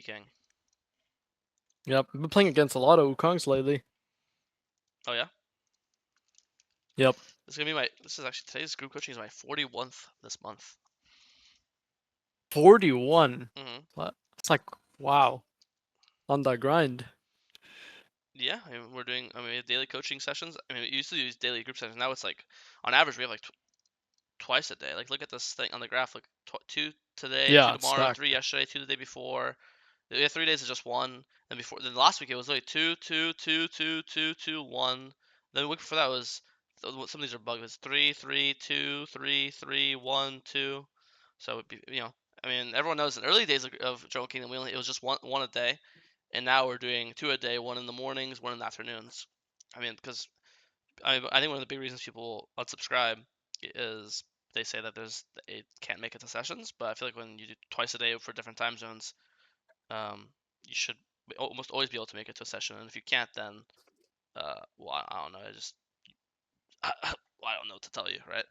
MonkeyKing. Yep, I've been playing against a lot of Wukongs lately. Oh yeah. Yep. This is gonna be my. This is actually today's group coaching is my 41st this month. 41. Mm-hmm. It's like, wow. On that grind. Yeah, I mean, we're doing. I mean, we have daily coaching sessions. I mean, we used to use daily group sessions. Now it's like, on average, we have like twice a day. Like, look at this thing on the graph. Like, 2 today, 2 Yeah, it's tomorrow, stacked. 3 yesterday, 2 the day before. We have 3 days of just one. And before, then last week it was like 2, 2, 2, 2, 2, 2, 1. Then the week before that was some of these are bugs. It's 3, 3, 2, 3, 3, 1, 2. So it'd be, I mean, everyone knows in early days of Jungle Kingdom, it was just one a day, and now we're doing 2 a day, 1 in the mornings, 1 in the afternoons. I mean, because I think one of the big reasons people unsubscribe is they say that they can't make it to sessions, but I feel like when you do twice a day for different time zones, you should almost always be able to make it to a session. And if you can't, then well, I don't know. Well, I don't know what to tell you, right?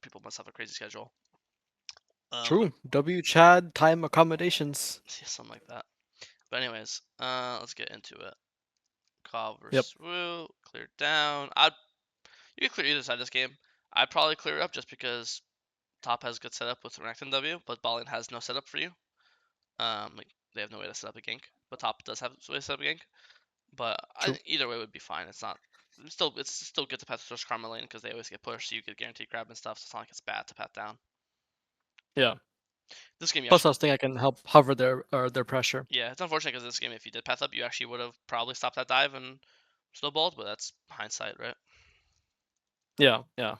People must have a crazy schedule. True. W Chad time accommodations. Something like that. But anyways, let's get into it. Cobb Yep. versus Wu, cleared down. You can clear either side of this game. I'd probably clear up just because top has good setup with Renekton and W, but bottom has no setup for you. Like they have no way to set up a gank, but top does have a way to set up a gank. But True. either way would be fine. It's still good to path towards Karma lane because they always get pushed, so you get guaranteed grab and stuff. So it's not like it's bad to path down. Yeah. This game, you Plus, I actually, was thinking I can help hover their pressure. yeah, it's unfortunate because this game, if you did path up, you actually would have probably stopped that dive and snowballed, but that's hindsight, right? Yeah. Yeah.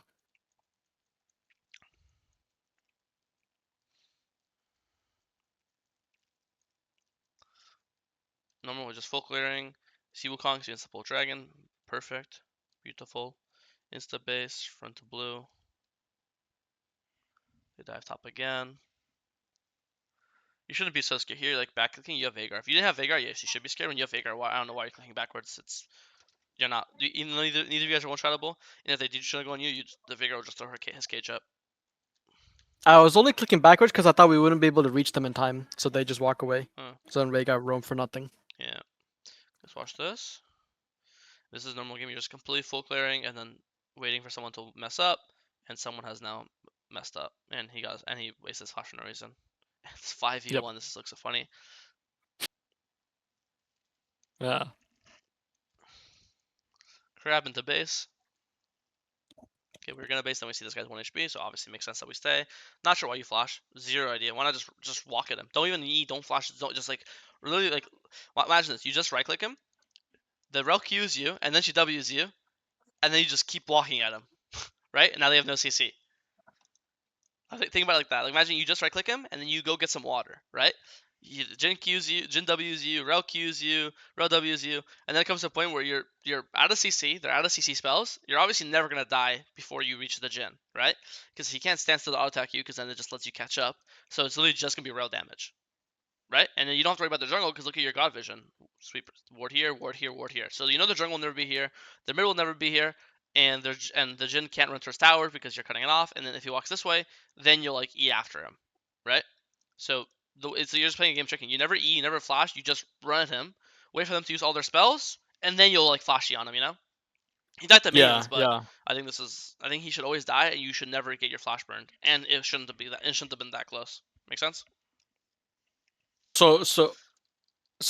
Normal was just full clearing. See Wukong, see Insta Dragon. Perfect. Beautiful. Insta base, front to blue. They dive top again. You shouldn't be so scared here. Like back clicking, you have Vagar. If you didn't have Vagar, yes, you should be scared when you have Vagar. I don't know why you're clicking backwards. You're not. Neither of you guys are one shotable. And if they do try to go on you, the Vagar will just throw his cage up. I was only clicking backwards because I thought we wouldn't be able to reach them in time, so they just walk away. So then Vega roam for nothing. Yeah. Let's watch this. This is normal game. You're just completely full clearing and then waiting for someone to mess up, and someone has now messed up, and he wastes his flash for no reason. It's 5v1. Yep. This looks so funny. Yeah. Crab into base. Okay, we're gonna base, then we see this guy's 1 HP, so obviously it makes sense that we stay. Not sure why you flash. Zero idea. Why not just walk at him? Don't even E, don't flash, don't just like really like imagine this. You just right click him, the rel Qs you, and then she Ws you, and then you just keep walking at him. Right? And now they have no CC. Think about it like that. Like imagine you just right click him and then you go get some water, right? Jin Qs you, Jin Ws you, Rel Qs you, Rel Ws you, and then it comes to a point where you're out of CC, they're out of CC spells. You're obviously never gonna die before you reach the Jin, right? Because he can't stand still to auto attack you, because then it just lets you catch up. So it's literally just gonna be Rel damage, right? And then you don't have to worry about the jungle because look at your God Vision. Sweep ward here, ward here, ward here. So you know the jungle will never be here, the mid will never be here, and the Jin can't run towards tower because you're cutting it off. And then if he walks this way, then you'll like E after him, right? So you're just playing a game tricking. You never E, you never flash. You just run at him, wait for them to use all their spells, and then you'll like flash E on him. You know, he died to minions, but Yeah. I think he should always die, and you should never get your flash burned. And it shouldn't have been that close. Make sense? So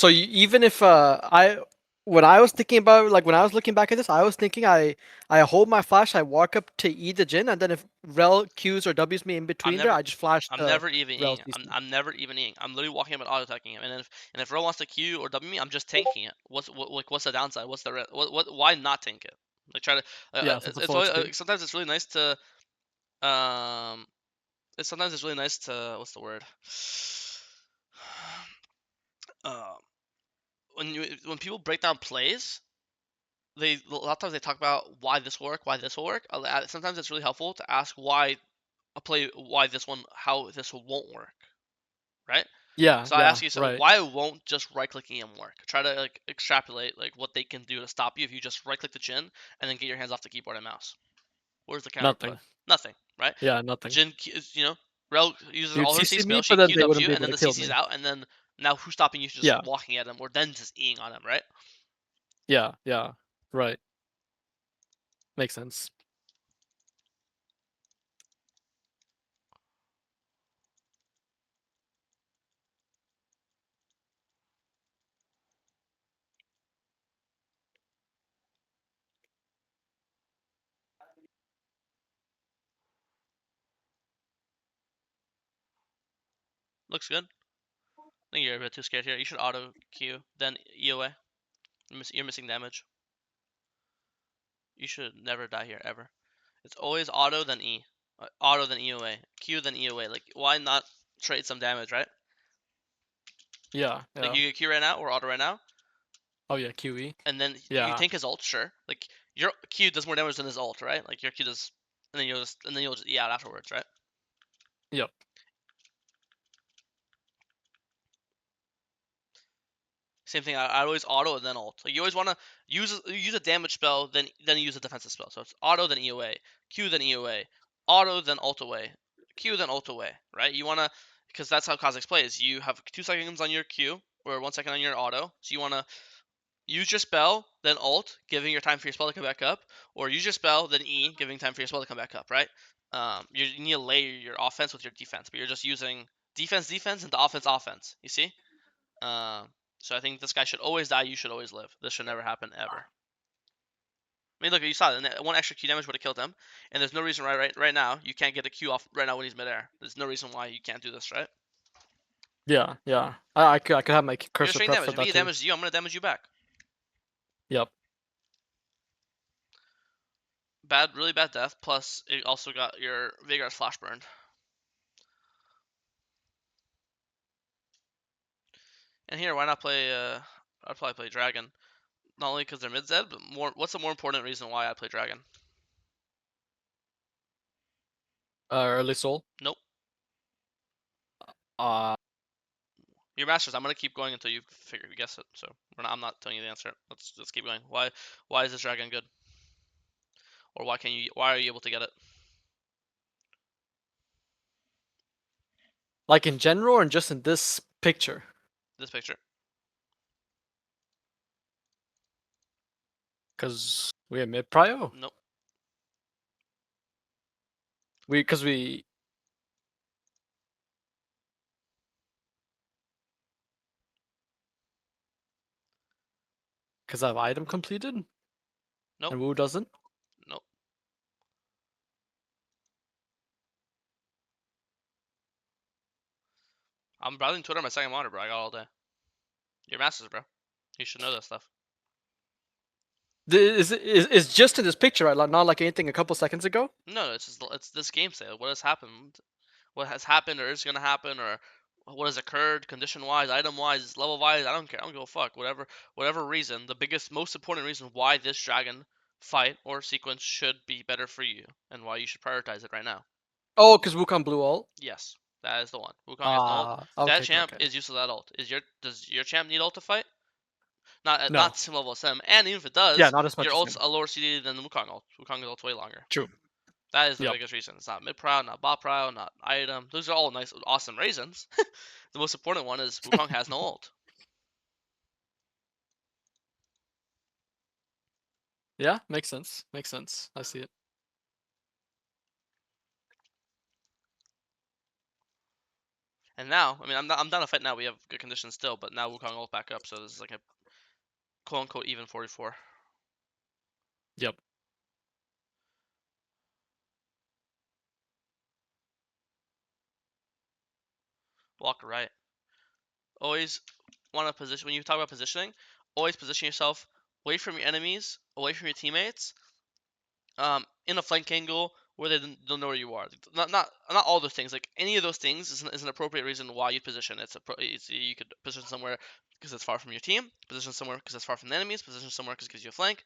even if when I was thinking about, like, when I was looking back at this, I was thinking I hold my flash, I walk up to E the Jin, and then if Rel Qs or Ws me in between there, I just flash I'm the never even Rel eating. CC. I'm never even eating. I'm literally walking up and auto attacking him. And if Ro wants to Q or W me, I'm just tanking it. What's the downside? What's the why not tank it? Like try to. Yeah, so It's full always, XP. sometimes it's really nice to sometimes it's really nice to what's the word? Um, when people break down plays, a lot of times they talk about why this will work, why this will work. Sometimes it's really helpful to ask why how this won't work, right? So I Yeah, ask you, so right. why won't just right clicking him work? Try to like extrapolate like what they can do to stop you if you just right click the Jin and then get your hands off the keyboard and mouse. Where's the counterplay? Nothing. Nothing, right? Yeah, nothing. Jin, Rel uses You'd all her C CC me, spells, she but then Q they Ws wouldn't you, be and able then to the kill CC's me. out, and then Now who's stopping you just Yeah. walking at him or then just eating on him, right? Yeah. Yeah. Right. Makes sense. Looks good. I think you're a bit too scared here. You should auto Q, then EOA. You're missing damage. You should never die here ever. It's always auto then E. Auto then EOA. Q then EOA. Like, why not trade some damage, right? Yeah. Like, Yeah. you get Q right now or auto right now, Oh yeah. QE. and then you Yeah. tank his ult, sure. Like, your Q does more damage than his ult, right? Like, your Q does, and then you'll just E out afterwards, right? Yep. Same thing. I always auto and then ult. Like, you always want to use a damage spell, then use a defensive spell. So it's auto then EOA, Q then EOA, auto then ult away, Q then ult away. Right? You want to, because that's how Khazix plays. You have 2 seconds on your Q or 1 second on your auto. So you want to use your spell then ult, giving your time for your spell to come back up, or use your spell then E, giving time for your spell to come back up. Right? You need to layer your offense with your defense, but you're just using defense, into offense. You see? Um, so I think this guy should always die. You should always live. This should never happen ever. I mean, look, you saw it. One extra Q damage would have killed him, and there's no reason right now you can't get a Q off right now when he's midair. There's no reason why you can't do this, right? Yeah. Yeah. I could have my You're cursor straight prep for damage. If that he too. damages you, I'm gonna damage you back. Yep. Bad, really bad death. Plus, it also got your Veigar's flash burned. And here, why not play? I'd probably play Dragon. Not only because they're mid Zed, but more. What's a more important reason why I'd play Dragon? Early soul. Nope. Uh, Your masters. I'm gonna keep going until you figure guess it. So I'm not telling you the answer. Let's keep going. Why is this dragon good? Or why are you able to get it? like in general or just in this picture? This picture. Cause we have mid prio. Nope. Cause we cause I have item completed Nope. and Wu doesn't. Nope. I'm browsing Twitter on my second monitor, bro. I got all day. Your masters, bro. You should know that stuff. Is just in this picture, right? Like, not like anything a couple seconds ago. No, it's this game state. What has happened? What has happened or is gonna happen or what has occurred condition wise, item wise, level wise, I don't care. I don't give a fuck. Whatever reason, the biggest most important reason why this dragon fight or sequence should be better for you and why you should prioritize it right now. Oh, cause Wukong blue ult. Yes, that is the one. Wukong has no ult. Ah, That okay, champ okay. is useless at ult. Does your champ need ult to fight? Not No. not same level as him. And even if it Yeah, does, not as much your as ult's him. a lower CD than the Wukong ult. Wukong's ult's way longer. True. That is the Yep. biggest reason. It's not mid prow, not bot prow, not item. Those are all nice, awesome reasons. The most important one is Wukong has no ult. Yeah, makes sense. Makes sense. I see it. And now, I mean, I'm done a fight now. We have good conditions still, but now Wukong ult back up, so this is like a quote unquote even 44. Yep. Walk right. Always want to position when you talk about positioning. Always position yourself away from your enemies, away from your teammates, in a flank angle where they don't know where you are. Not all those things. Like any of those things is an appropriate reason why you position. You could position somewhere because it's far from your team. Position somewhere because it's far from the enemies. Position somewhere because it gives you a flank.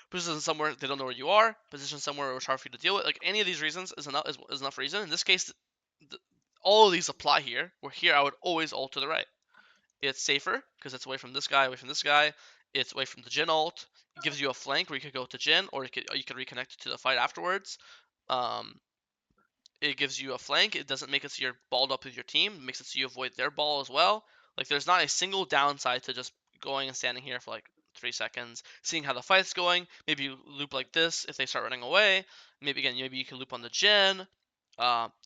Position somewhere they don't know where you are. Position somewhere where it's hard for you to deal with. Like any of these reasons is enough reason. In this case, all of these apply here. Where here I would always ult to the right. It's safer because it's away from this guy, away from this guy. It's away from the Jin ult. It gives you a flank where you could go to Jin, or you could reconnect to the fight afterwards. Um, it gives you a flank. It doesn't make it so you're balled up with your team. It makes it so you avoid their ball as well. Like there's not a single downside to just going and standing here for like 3 seconds, seeing how the fight's going. Maybe you loop like this if they start running away. Maybe again, maybe you can loop on the gen.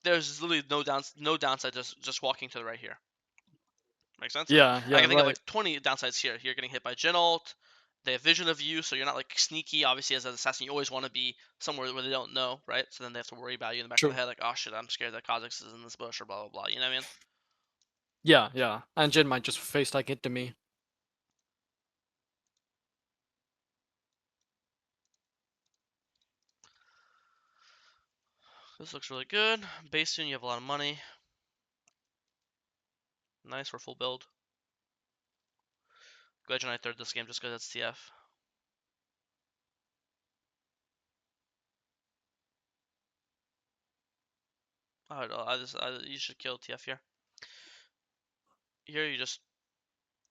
There's literally no downside just walking to the right here. Make sense? And Yeah, I yeah, can think of right. like 20 downsides here. You're getting hit by gen ult. They have vision of you, so you're not like sneaky. Obviously, as an assassin, you always want to be somewhere where they don't know, right? So then they have to worry about you in the back of the True. head, like, oh shit, I'm scared that Khazix is in this bush or blah blah blah. You know what I mean? Yeah, yeah. And Jin might just face like into me. This looks really good. Base soon, you have a lot of money. Nice, we're full build. Glad I third this game just because it's TF. You should kill TF here. Here you just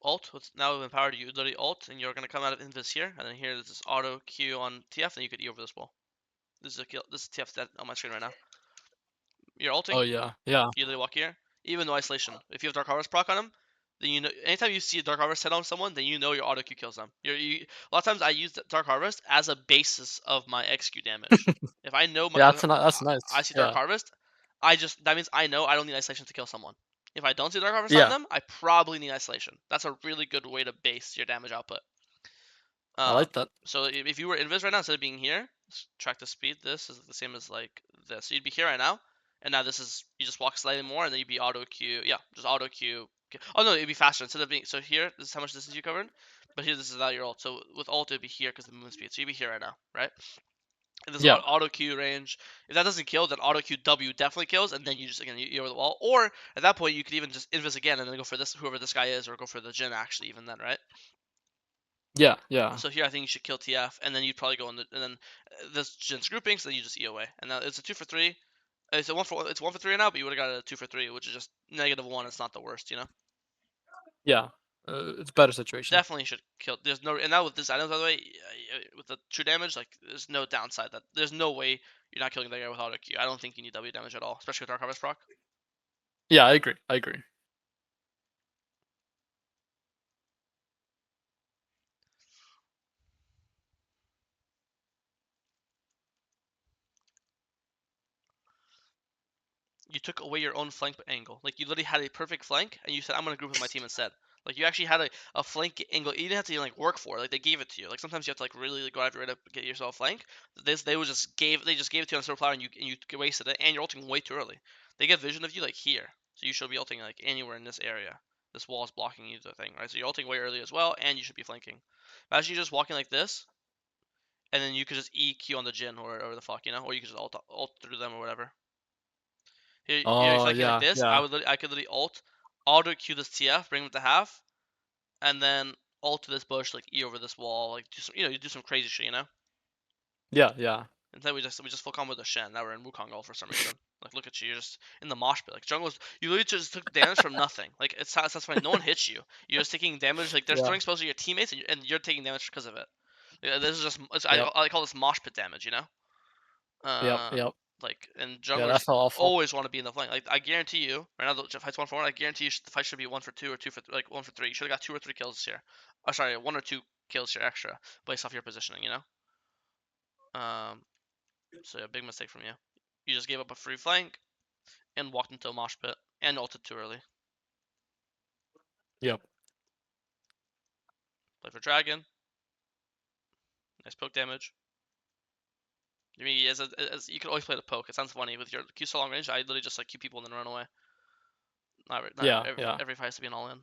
ult. Now we've empowered you. Literally ult, and you're gonna come out of invis here, and then here there's this auto Q on TF, and you could E over this wall. This is a kill. This is TF that on my screen right now. You're ulting. Oh yeah, yeah. You literally walk here. Even no isolation. If you have Dark Harvest proc on him, then you know. Anytime you see a Dark Harvest set on someone, then you know your auto Q kills them. A lot of times I use Dark Harvest as a basis of my XQ damage. If I know Yeah, that's I nice. see Dark Yeah. Harvest, that means I know I don't need isolation to kill someone. If I don't see Dark Harvest on Yeah. them, I probably need isolation. That's a really good way to base your damage output. I like that. So if you were invis right now, instead of being here, track the speed. This is the same as like this. So you'd be here right now, and now this is you just walk slightly more, and then you'd be auto Q. Yeah, just auto Q. Oh no, it'd be faster instead of being. So here, this is how much distance you covered, but here this is without your ult. So with ult, it'd be here because the movement speed. So you'd be here right now, right? And this Yeah. auto Q range. If that doesn't kill, then auto Q W definitely kills, and then you just again you over the wall. Or at that point, you could even just invis again, and then go for this whoever this guy is, or go for the Jin actually even then, right? Yeah, yeah. So here I think you should kill TF, and then you'd probably go in and then this Jin's grouping, so then you just E away. And now it's a 2 for 3. It's a 1 for 3 right now, but you would have got a 2 for 3, which is just -1. It's not the worst, you know. Yeah. It's a better situation. Definitely should kill. There's no, and now with this item by the way, with the true damage, like there's no downside. That there's no way you're not killing that guy without a Q. I don't think you need W damage at all, especially with Dark Harvest proc. Yeah, I agree. I agree. You took away your own flank angle. Like you literally had a perfect flank, and you said, "I'm gonna group with my team instead." Like you actually had a flank angle. You didn't have to like work for it. Like they gave it to you. Like sometimes you have to like really go out of your way to get yourself a flank. They just gave it to you on Silver Flower, and you wasted it, and you're ulting way too early. They get vision of you like here, so you should be ulting like anywhere in this area. This wall is blocking you the thing, right? So you're ulting way early as well, and you should be flanking. Imagine you just walking like this, and then you could just EQ on the Jin or whatever the fuck, you know, or you could just ult through them or whatever. You're Oh flanking like yeah, this. yeah. I could literally auto Q this TF, bring him to half, and then ult to this bush, like E over this wall, like do some, you do some crazy shit, you know. Yeah, yeah. Instead we just full combo the Shen. Now we're in Wukong ult for some reason. Like look at you, you're just in the mosh pit. Like jungles, you literally just took damage from nothing. Like that's funny. No one hits you. You're just taking damage. Like they're Yeah. throwing spells at your teammates, and you're taking damage because of it. Yeah, this is just Yep. I call this mosh pit damage, you know. Yep. Uh, Yep. like and Yeah, junglers that's awful. always want to be in the flank. Like I guarantee you, right now the fight's 1 for 1. I guarantee you the fight should be 1 for 2 or 2 for like 1 for 3. You should have got 2 or 3 kills here. Oh, sorry, 1 or 2 kills here extra based off your positioning. You know. So yeah, big mistake from you. You just gave up a free flank and walked into a mosh pit and ulted too early. Yep. Play for dragon. Nice poke damage. I mean, as you can always play the poke. It sounds funny with your Q so long range. I literally just like keep people and then run away. Not Yeah, yeah. every fight has to be an all in.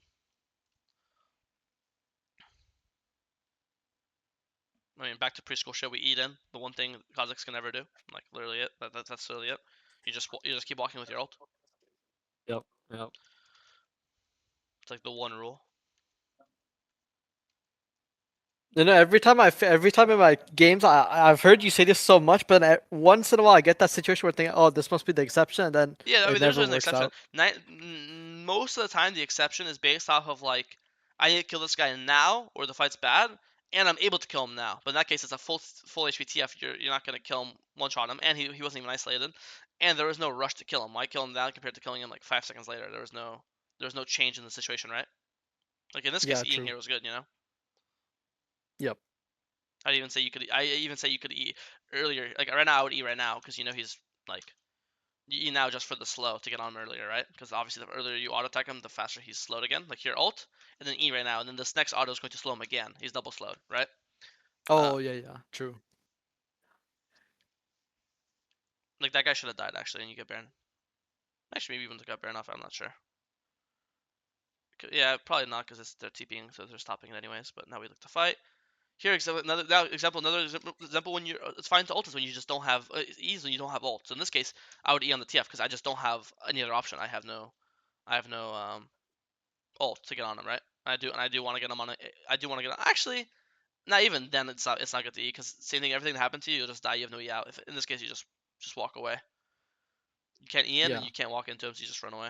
I mean, back to preschool shit. We eat in the one thing Khazix can never do. Like literally it. That's literally it. You just keep walking with your ult. Yep. Yep. It's like the one rule. You know, every time in my games, I've heard you say this so much, but once in a while I get that situation where I think, oh, this must be the exception, and then Yeah, I it mean, there's never an works exception. out. Most of the time, the exception is based off of like, I need to kill this guy now, or the fight's bad, and I'm able to kill him now. But in that case, it's a full HP TF. You're not gonna kill him, one shot him, and he wasn't even isolated, and there was no rush to kill him. Why kill him now compared to killing him like 5 seconds later? There was no change in the situation, right? Like in this case, Yeah, eating true. here was good, you know. Yep. I'd even say you could. I even say you could eat earlier. Like right now, I would eat right now because you know he's like you eat now just for the slow to get on him earlier, right? Because obviously the earlier you auto attack him, the faster he's slowed again. Like here, ult, and then E right now, and then this next auto is going to slow him again. He's double slowed, right? Uh, Oh yeah, yeah, true. like that guy should have died actually, and you get Baron. Actually, maybe even got Baron off. I'm not sure. Yeah, probably not because they're TPing, so they're stopping it anyways. But now we look to fight. Here, another example when it's fine to ult is when you just don't have E's when you don't have ult. So in this case, I would E on the TF because I just don't have any other option. I have no ult to get on him, right? I do want to get him on it. I do want to get on. Actually, not even then. It's not good to E because same thing. Everything that happened to you, you'll just die. You have no E out. If in this case, you just walk away. You can't E in and Yeah. you can't walk into him, so you just run away.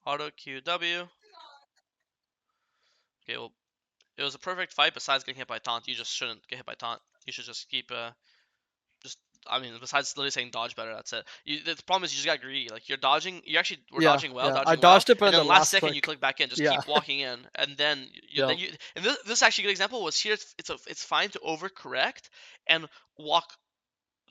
Auto QW. Okay, well, it was a perfect fight. Besides getting hit by taunt, you just shouldn't get hit by taunt. You should just keep just I mean, besides literally saying dodge better, that's it. The problem is you just got greedy. Like you're dodging, you actually were Yeah, yeah. I dodging well, dodged it, but and in the then last last second you click. click back in. Just Yeah. keep walking in, and then Yep. and this is actually a good example. Was here it's fine to overcorrect and walk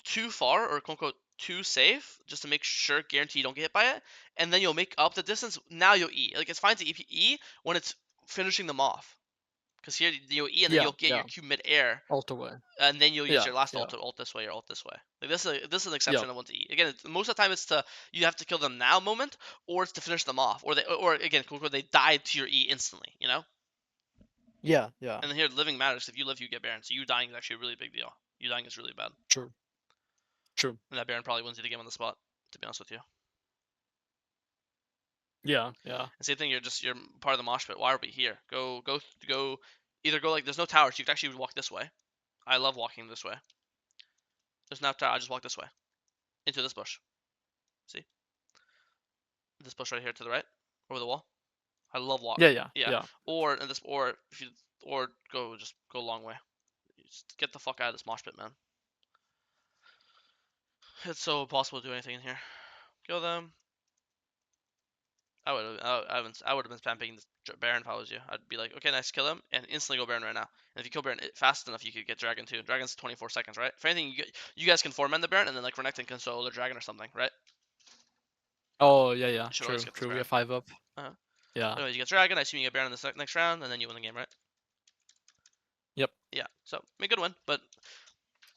too far or quote unquote too safe just to make sure guarantee you don't get hit by it, and then you'll make up the distance. Now you'll E. Like it's fine to E when it's finishing them off, because here you'll E and then Yeah, you'll get your yeah. Q mid air Ult away. and then you'll use Yeah, your last ult yeah. to ult this way or ult this way. Like this is an Yep. exception I want to eat. Again, most of the time it's to you have to kill them now moment, or it's to finish them off, or again, they died to your E instantly, you know. Yeah, yeah. And then here, living matters. If you live, you get Baron. So you dying is actually a really big deal. You dying is really bad, True. True. and that Baron probably wins you the game on the spot. To be honest with you. Yeah, yeah. And same thing, you're part of the mosh pit. Why are we here? Go. Either go like there's no towers. You can actually walk this way. I love walking this way. There's no tower. I just walk this way into this bush. See this bush right here to the right over the wall. I love walk. Yeah, yeah, Yeah. yeah. Or in this, or if you, or just go a long way. Just get the fuck out of this mosh pit, man. It's so impossible to do anything in here. Kill them. I would have been spamming this Baron if I was you. I'd be like, okay, nice, kill him, and instantly go Baron right now. And if you kill Baron fast enough, you could get Dragon too. Dragon's 24 seconds, right? If anything, you guys can 4-man the Baron, and then like Renekton can solo the Dragon or something, right? Oh, yeah, yeah. You should always True, get this true. We Baron. get 5 up. Uh-huh. Yeah. Anyways, you get Dragon. I assume you get Baron in the next round, and then you win the game, right? Yep. Yeah. So, a good win, but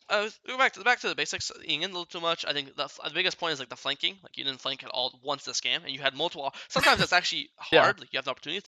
go back to the basics. Ying a little too much. I think the biggest point is like the flanking. Like you didn't flank at all once this game, and you had multiple. Sometimes that's actually Yeah. hard. Like you have the opportunity